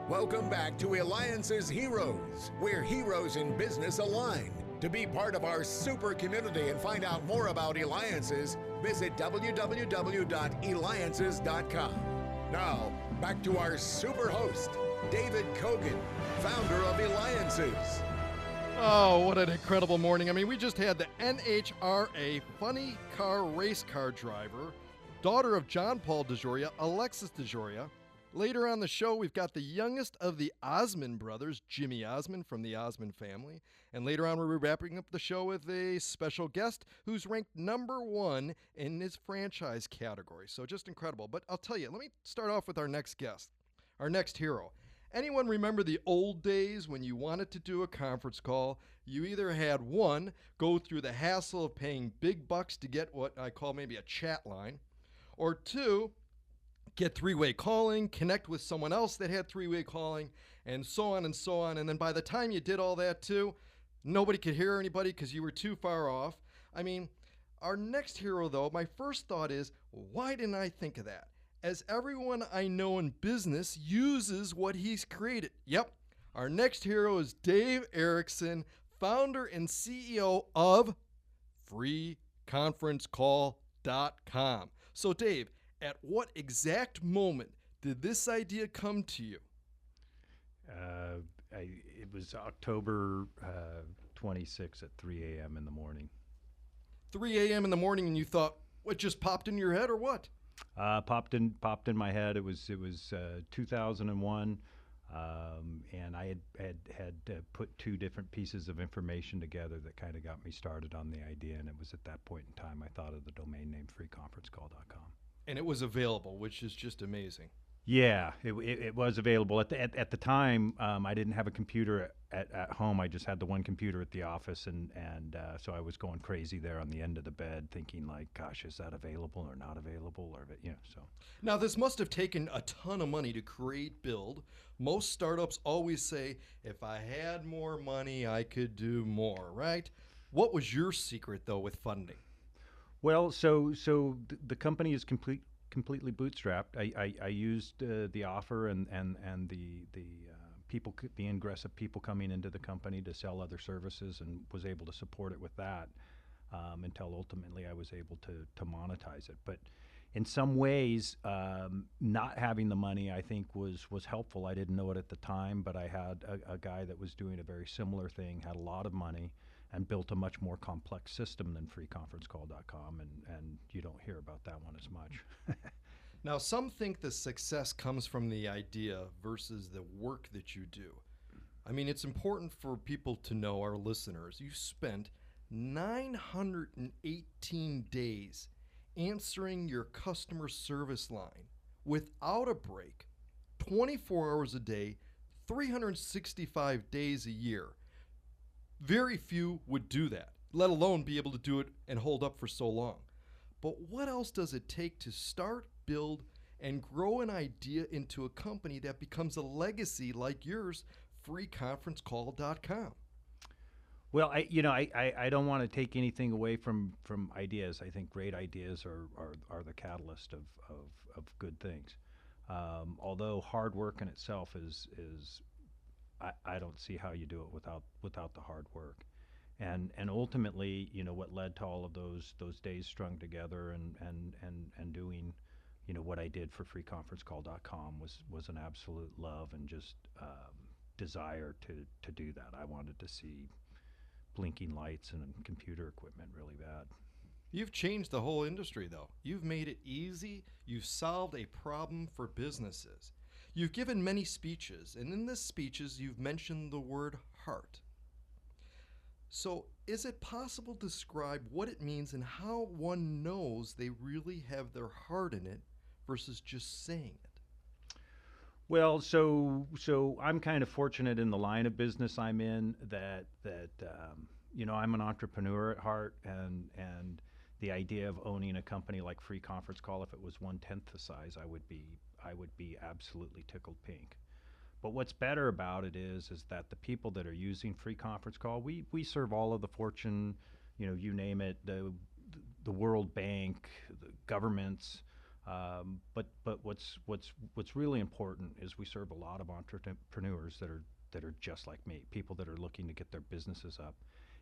Welcome back to Eliances Heroes, where heroes in business align. To be part of our super community and find out more about Eliances, visit www.eliances.com. Now, back to our super host, David Cogan, founder of Eliances. Oh, what an incredible morning. I mean, we just had the NHRA funny car race car driver, daughter of John Paul DeJoria, Alexis DeJoria. Later on the show, we've got the youngest of the Osmond brothers, Jimmy Osmond from the Osmond family. And later on, we're wrapping up the show with a special guest who's ranked number 1 in his franchise category. So just incredible. But I'll tell you, let me start off with our next guest, our next hero. Anyone remember the old days when you wanted to do a conference call? You either had one, go through the hassle of paying big bucks to get what I call maybe a chat line, or two, get three-way calling, connect with someone else that had three-way calling, and so on and so on. And then by the time you did all that too, nobody could hear anybody because you were too far off. I mean, our next hero though, my first thought is, why didn't I think of that? As everyone I know in business uses what he's created. Yep, our next hero is Dave Erickson, founder and CEO of FreeConferenceCall.com. So Dave, at what exact moment did this idea come to you? It was October 26th at 3 a.m. in the morning. 3 a.m. in the morning, and you thought, what just popped in your head or what? Popped in my head. It was 2001, and I had put two different pieces of information together that kind of got me started on the idea. And it was at that point in time I thought of the domain name FreeConferenceCall.com. And it was available, which is just amazing. Yeah, it was available at the time. I didn't have a computer at home. I just had the one computer at the office, and so I was going crazy there on the end of the bed, thinking like, "Gosh, is that available or not available?" Or so. Now this must have taken a ton of money to create, build. Most startups always say, "If I had more money, I could do more." Right? What was your secret though with funding? Well, so the company is completely bootstrapped. I used the offer and the people, the ingress of people coming into the company to sell other services, and was able to support it with that until ultimately I was able to monetize it. But in some ways, not having the money, I think, was helpful. I didn't know it at the time, but I had a guy that was doing a very similar thing, had a lot of money, and built a much more complex system than FreeConferenceCall.com, and you don't hear about that one as much. Now, some think the success comes from the idea versus the work that you do. I mean, it's important for people to know, our listeners, you spent 918 days answering your customer service line without a break, 24 hours a day, 365 days a year. Very few would do that, let alone be able to do it and hold up for so long. But what else does it take to start, build, and grow an idea into a company that becomes a legacy like yours, FreeConferenceCall.com? Well, I don't want to take anything away from ideas. I think great ideas are the catalyst of good things. Although hard work in itself is I don't see how you do it without the hard work, and ultimately, what led to all of those days strung together and doing, what I did for FreeConferenceCall.com was an absolute love and just desire to do that. I wanted to see blinking lights and computer equipment really bad. You've changed the whole industry, though. You've made it easy. You've solved a problem for businesses. You've given many speeches, and in these speeches, you've mentioned the word heart. So, is it possible to describe what it means and how one knows they really have their heart in it versus just saying it? Well, so I'm kind of fortunate in the line of business I'm in that I'm an entrepreneur at heart, and the idea of owning a company like Free Conference Call, if it was 1/10 the size, I would be absolutely tickled pink. But what's better about it is that the people that are using Free Conference Call, we serve all of the Fortune, you name it, the World Bank, the governments, But what's really important is we serve a lot of entrepreneurs that are just like me, people that are looking to get their businesses up.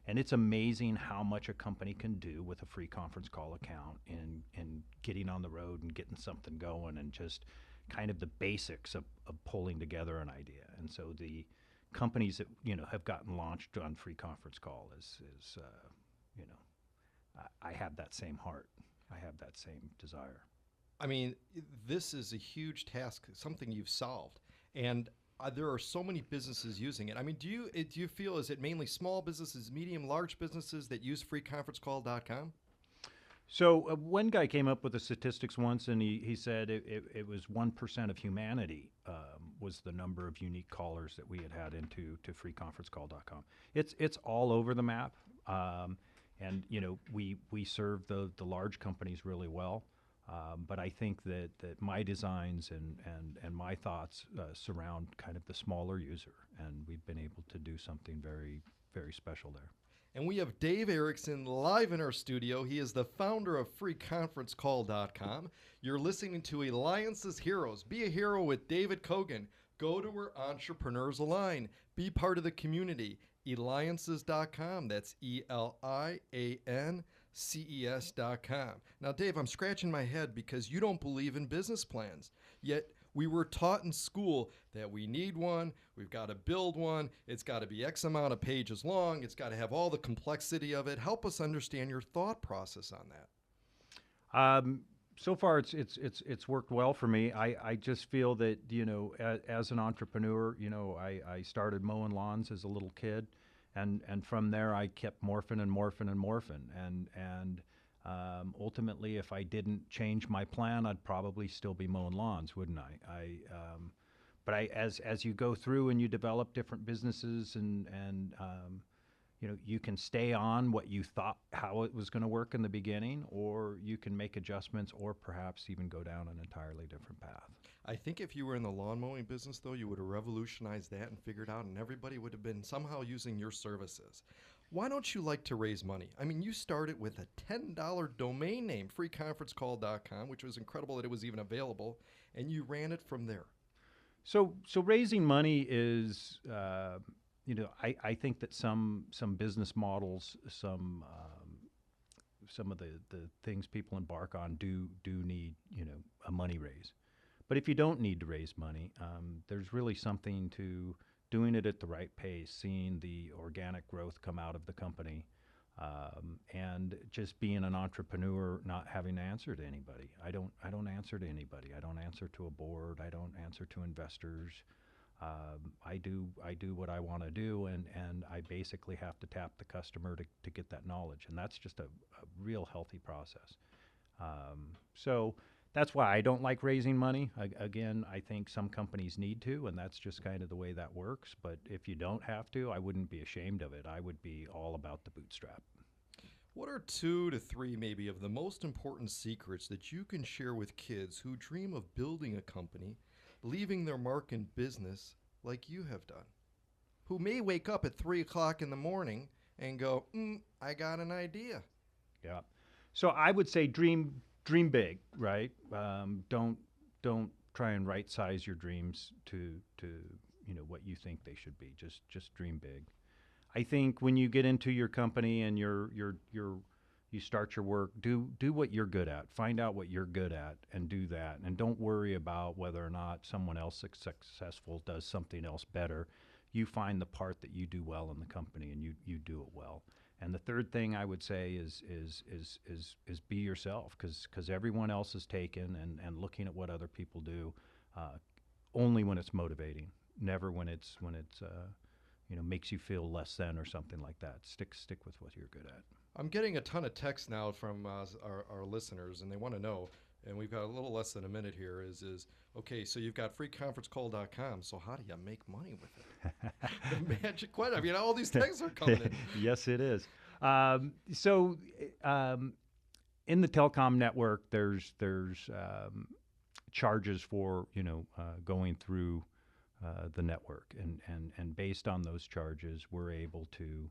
And it's amazing how much a company can do with a free conference call account and getting on the road and getting something going and just kind of the basics of pulling together an idea. And so the companies that have gotten launched on free conference call is I have that same heart. I have that same desire. I mean, this is a huge task, something you've solved, and there are so many businesses using it. I mean, do you feel, is it mainly small businesses, medium, large businesses that use FreeConferenceCall.com? So one guy came up with the statistics once, and he said it was 1% of humanity was the number of unique callers that we had into FreeConferenceCall.com. It's all over the map, and we serve the large companies really well. But I think that my designs and my thoughts surround kind of the smaller user, and we've been able to do something very, very special there. And we have Dave Erickson live in our studio. He is the founder of FreeConferenceCall.com. You're listening to Eliances Heroes. Be a hero with David Cogan. Go to where entrepreneurs align. Be part of the community. Eliances.com. That's ELIANCES.com. Now, Dave, I'm scratching my head because you don't believe in business plans. Yet we were taught in school that we need one, we've got to build one, it's got to be X amount of pages long, it's got to have all the complexity of it. Help us understand your thought process on that. So far, it's worked well for me. I just feel that as an entrepreneur, I started mowing lawns as a little kid, and from there I kept morphing and morphing and morphing, and ultimately, if I didn't change my plan, I'd probably still be mowing lawns, wouldn't I? But as you go through and you develop different businesses and you can stay on what you thought how it was going to work in the beginning, or you can make adjustments, or perhaps even go down an entirely different path. I think if you were in the lawn mowing business, though, you would have revolutionized that and figured out, and everybody would have been somehow using your services. Why don't you like to raise money? I mean, you started with a $10 domain name, FreeConferenceCall.com, which was incredible that it was even available, and you ran it from there. So raising money is, I think that some business models, some of the things people embark on do need, a money raise. But if you don't need to raise money, there's really something to doing it at the right pace, seeing the organic growth come out of the company, and just being an entrepreneur, not having to answer to anybody. I don't answer to anybody. I don't answer to a board. I don't answer to investors. I do what I want to do, and I basically have to tap the customer to get that knowledge, and that's just a real healthy process. So that's why I don't like raising money. Again, I think some companies need to, and that's just kind of the way that works. But if you don't have to, I wouldn't be ashamed of it. I would be all about the bootstrap. What are 2 to 3 maybe of the most important secrets that you can share with kids who dream of building a company, leaving their mark in business like you have done, who may wake up at 3 o'clock in the morning and go, I got an idea? Yeah. So I would say dream big, right? Don't try and right size your dreams to what you think they should be. Just dream big. I think when you get into your company and you start your work, do what you're good at. Find out what you're good at and do that. And don't worry about whether or not someone else successful does something else better. You find the part that you do well in the company, and you do it well. And the third thing I would say is be yourself, because everyone else is taken and looking at what other people do, only when it's motivating, never when it's makes you feel less than or something like that. Stick with what you're good at. I'm getting a ton of texts now from our listeners, and they want to know, and we've got a little less than a minute here, is okay, so you've got FreeConferenceCall.com, so how do you make money with it? The magic question. I mean, all these texts are coming in. Yes, it is. So in the telecom network, there's charges for going through the network, and based on those charges, we're able to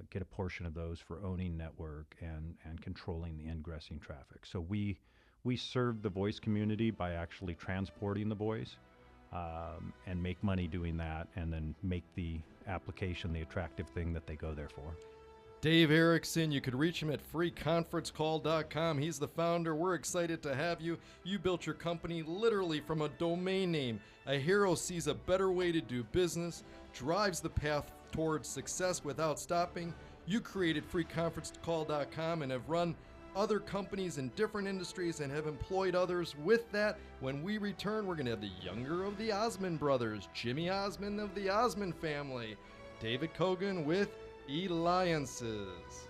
get a portion of those for owning network and controlling the ingressing traffic. So we we serve the voice community by actually transporting the voice, and make money doing that, and then make the application the attractive thing that they go there for. Dave Erickson, you could reach him at FreeConferenceCall.com. He's the founder. We're excited to have you. You built your company literally from a domain name. A hero sees a better way to do business, drives the path towards success without stopping. You created FreeConferenceCall.com and have run other companies in different industries and have employed others with that. When we return, we're going to have the younger of the Osmond brothers, Jimmy Osmond of the Osmond family, David Cogan with Eliances.